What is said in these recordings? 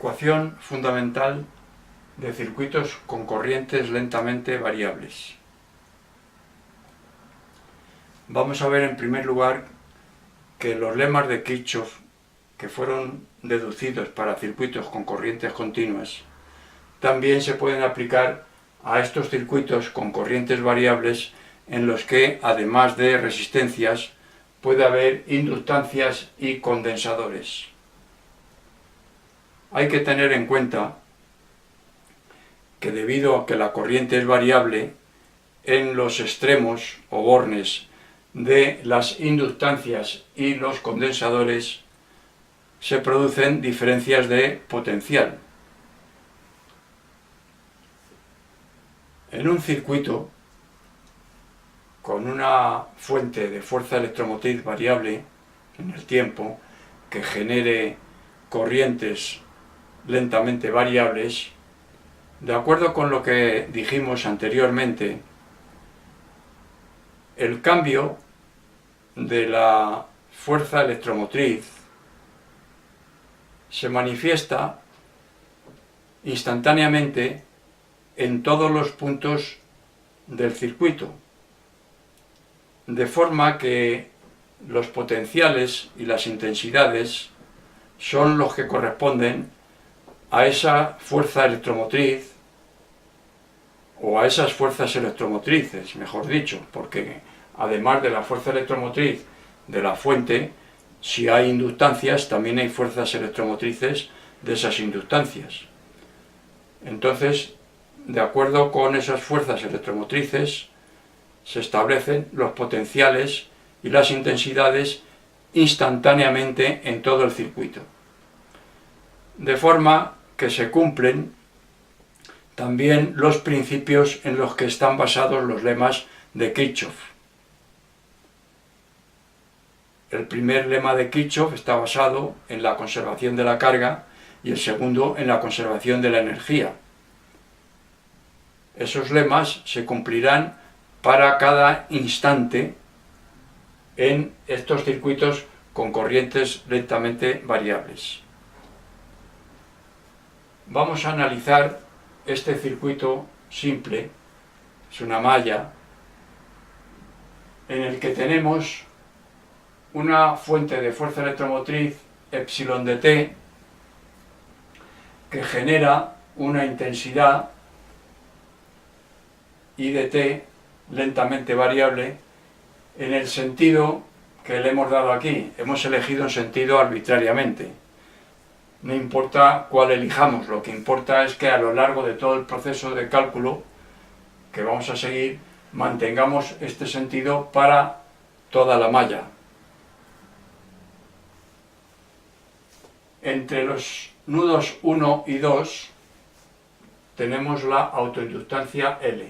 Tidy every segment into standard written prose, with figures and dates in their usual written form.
Ecuación fundamental de circuitos con corrientes lentamente variables. Vamos a ver en primer lugar que los lemas de Kirchhoff, que fueron deducidos para circuitos con corrientes continuas, también se pueden aplicar a estos circuitos con corrientes variables en los que, además de resistencias, puede haber inductancias y condensadores. Hay que tener en cuenta que debido a que la corriente es variable, en los extremos o bornes de las inductancias y los condensadores se producen diferencias de potencial. En un circuito con una fuente de fuerza electromotriz variable en el tiempo que genere corrientes lentamente variables, de acuerdo con lo que dijimos anteriormente, el cambio de la fuerza electromotriz se manifiesta instantáneamente en todos los puntos del circuito, de forma que los potenciales y las intensidades son los que corresponden a esa fuerza electromotriz o a esas fuerzas electromotrices, mejor dicho, porque además de la fuerza electromotriz de la fuente, si hay inductancias, también hay fuerzas electromotrices de esas inductancias. Entonces, de acuerdo con esas fuerzas electromotrices, se establecen los potenciales y las intensidades instantáneamente en todo el circuito. De forma que se cumplen también los principios en los que están basados los lemas de Kirchhoff. El primer lema de Kirchhoff está basado en la conservación de la carga y el segundo en la conservación de la energía. Esos lemas se cumplirán para cada instante en estos circuitos con corrientes lentamente variables. Vamos a analizar este circuito simple, es una malla, en el que tenemos una fuente de fuerza electromotriz epsilon de t que genera una intensidad I de t lentamente variable en el sentido que le hemos dado aquí. Hemos elegido un sentido arbitrariamente. No importa cuál elijamos, lo que importa es que a lo largo de todo el proceso de cálculo que vamos a seguir mantengamos este sentido para toda la malla. Entre los nudos 1 y 2 tenemos la autoinductancia L.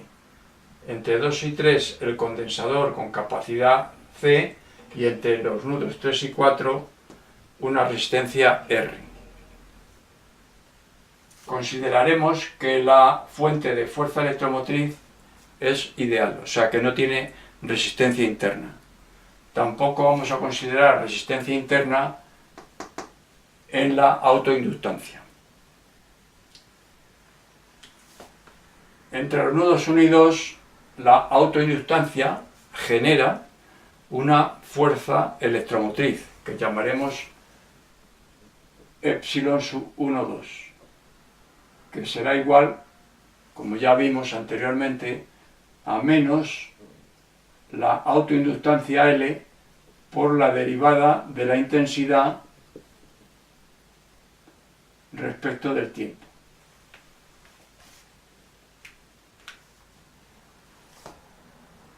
Entre 2 y 3 el condensador con capacidad C y entre los nudos 3 y 4 una resistencia R. Consideraremos que la fuente de fuerza electromotriz es ideal, o sea que no tiene resistencia interna. Tampoco vamos a considerar resistencia interna en la autoinductancia. Entre los nudos 1 y 2, la autoinductancia genera una fuerza electromotriz que llamaremos epsilon sub 1, 2, que será igual, como ya vimos anteriormente, a menos la autoinductancia L por la derivada de la intensidad respecto del tiempo.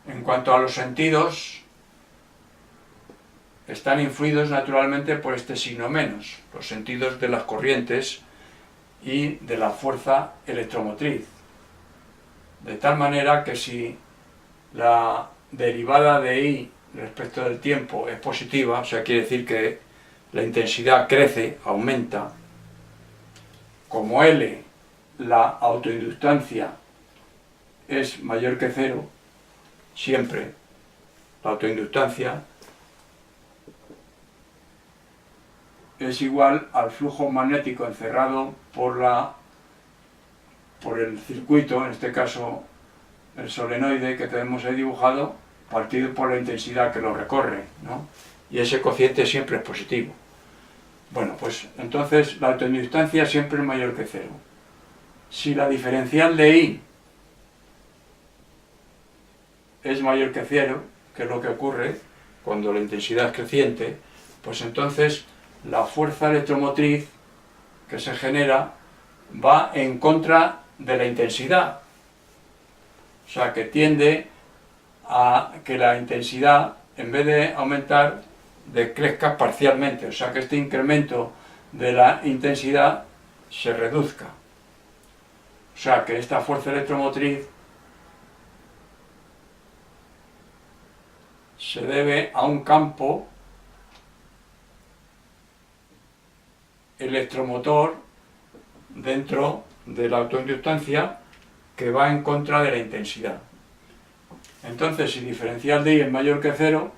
En cuanto a los sentidos, están influidos naturalmente por este signo menos, los sentidos de las corrientes y de la fuerza electromotriz. De tal manera que si la derivada de I respecto del tiempo es positiva, o sea, quiere decir que la intensidad crece, aumenta, como L, la autoinductancia, es mayor que 0, siempre, la autoinductancia, es igual al flujo magnético encerrado por el circuito, en este caso el solenoide que tenemos ahí dibujado, partido por la intensidad que lo recorre, ¿no? Y ese cociente siempre es positivo. Bueno, pues entonces la autoinductancia siempre es mayor que cero. Si la diferencial de I es mayor que cero, que es lo que ocurre cuando la intensidad es creciente, pues entonces la fuerza electromotriz que se genera va en contra de la intensidad. O sea, que tiende a que la intensidad, en vez de aumentar, decrezca parcialmente. O sea, que este incremento de la intensidad se reduzca. O sea, que esta fuerza electromotriz se debe a un campo electromotor dentro de la autoinductancia que va en contra de la intensidad. Entonces, si diferencial de I es mayor que cero,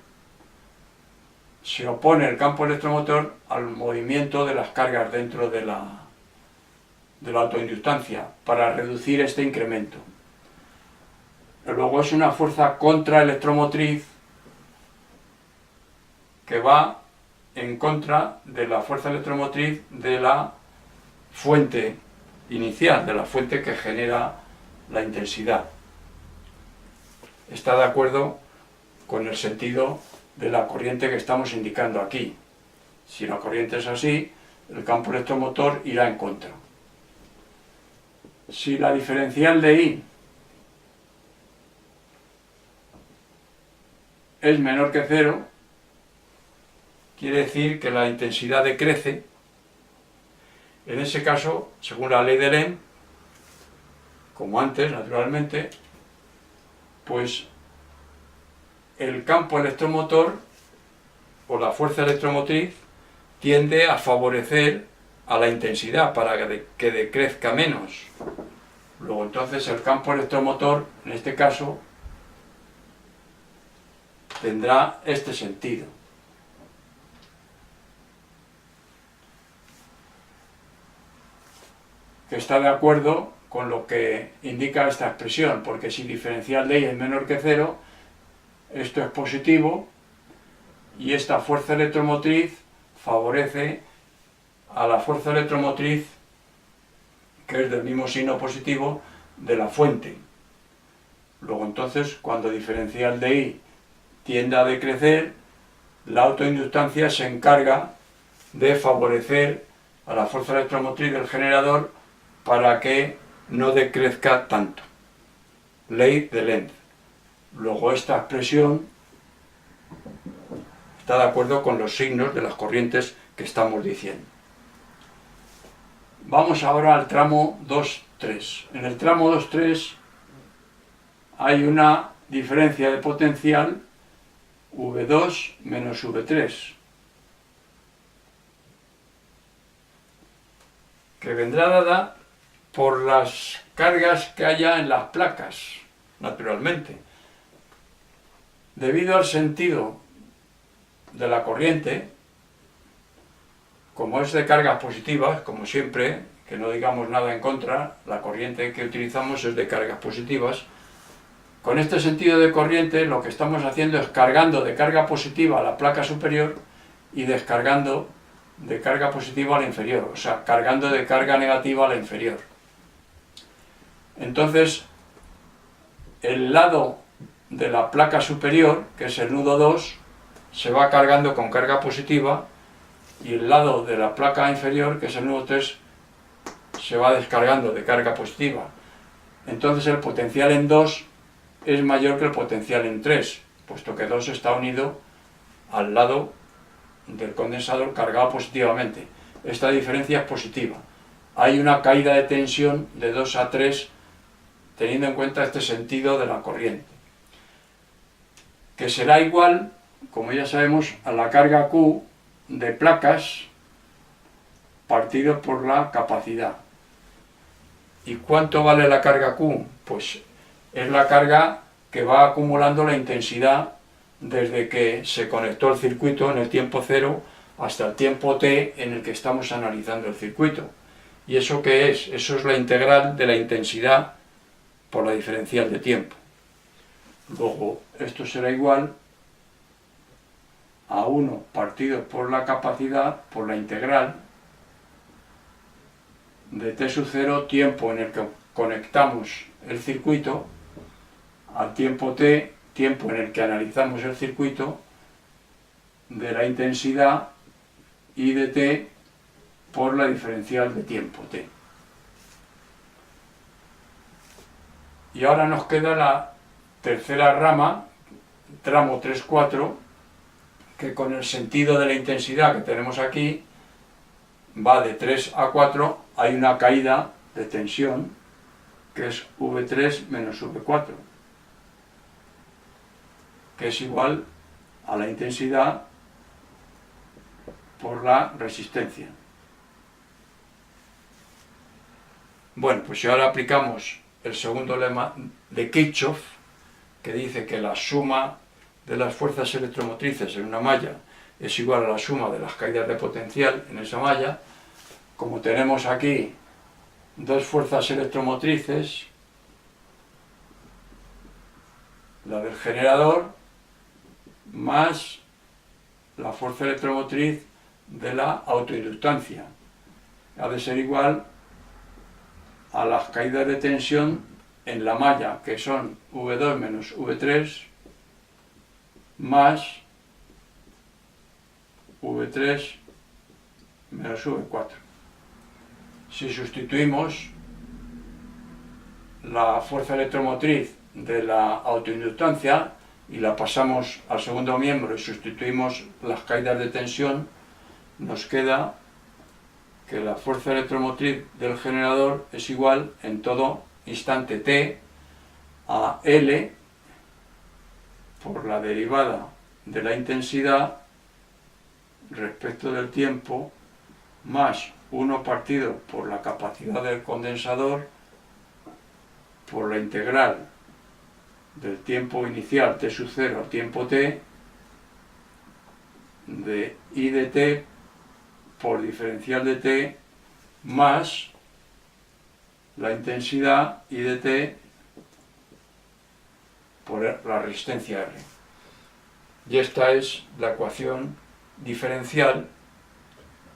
se opone el campo electromotor al movimiento de las cargas dentro de la autoinductancia para reducir este incremento. Luego es una fuerza contraelectromotriz que va en contra de la fuerza electromotriz de la fuente inicial, de la fuente que genera la intensidad. Está de acuerdo con el sentido de la corriente que estamos indicando aquí. Si la corriente es así, el campo electromotor irá en contra. Si la diferencial de I es menor que cero, quiere decir que la intensidad decrece. En ese caso, según la ley de Lehm, como antes, naturalmente, pues el campo electromotor o la fuerza electromotriz tiende a favorecer a la intensidad para que decrezca menos. Luego entonces el campo electromotor, en este caso, tendrá este sentido. Que está de acuerdo con lo que indica esta expresión, porque si diferencial de I es menor que cero, esto es positivo y esta fuerza electromotriz favorece a la fuerza electromotriz que es del mismo signo positivo de la fuente. Luego entonces, cuando diferencial de I tiende a decrecer, la autoinductancia se encarga de favorecer a la fuerza electromotriz del generador para que no decrezca tanto. Ley de Lenz. Luego esta expresión está de acuerdo con los signos de las corrientes que estamos diciendo. Vamos ahora al tramo 2,3. En el tramo 2,3 hay una diferencia de potencial V2 menos V3, que vendrá dada por las cargas que haya en las placas, naturalmente. Debido al sentido de la corriente, como es de cargas positivas, como siempre, que no digamos nada en contra, la corriente que utilizamos es de cargas positivas. Con este sentido de corriente lo que estamos haciendo es cargando de carga positiva a la placa superior y descargando de carga positiva a la inferior, o sea, cargando de carga negativa a la inferior. Entonces, el lado de la placa superior, que es el nudo 2, se va cargando con carga positiva y el lado de la placa inferior, que es el nudo 3, se va descargando de carga positiva. Entonces el potencial en 2 es mayor que el potencial en 3, puesto que 2 está unido al lado del condensador cargado positivamente. Esta diferencia es positiva. Hay una caída de tensión de 2 a 3 teniendo en cuenta este sentido de la corriente, que será igual, como ya sabemos, a la carga Q de placas partido por la capacidad. ¿Y cuánto vale la carga Q? Pues es la carga que va acumulando la intensidad desde que se conectó el circuito en el tiempo cero hasta el tiempo t en el que estamos analizando el circuito. ¿Y eso qué es? Eso es la integral de la intensidad por la diferencial de tiempo. Luego, esto será igual a 1 partido por la capacidad por la integral de t sub 0, tiempo en el que conectamos el circuito, al tiempo t, tiempo en el que analizamos el circuito, de la intensidad I de t por la diferencial de tiempo t. Y ahora nos queda la tercera rama, tramo 3,4, que con el sentido de la intensidad que tenemos aquí, va de 3 a 4, hay una caída de tensión, que es V3 menos V4, que es igual a la intensidad por la resistencia. Bueno, pues si ahora aplicamos el segundo lema de Kirchhoff, que dice que la suma de las fuerzas electromotrices en una malla es igual a la suma de las caídas de potencial en esa malla, como tenemos aquí dos fuerzas electromotrices, la del generador más la fuerza electromotriz de la autoinductancia, ha de ser igual a las caídas de tensión en la malla, que son V2 menos V3 más V3 menos V4. Si sustituimos la fuerza electromotriz de la autoinductancia y la pasamos al segundo miembro y sustituimos las caídas de tensión, nos queda que la fuerza electromotriz del generador es igual en todo instante t a L por la derivada de la intensidad respecto del tiempo más 1 partido por la capacidad del condensador por la integral del tiempo inicial t sub 0 al tiempo t de I de t por diferencial de t más la intensidad I de t por la resistencia R. Y esta es la ecuación diferencial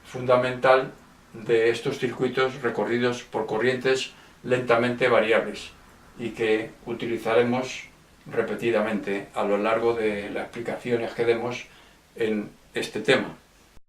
fundamental de estos circuitos recorridos por corrientes lentamente variables y que utilizaremos repetidamente a lo largo de las explicaciones que demos en este tema.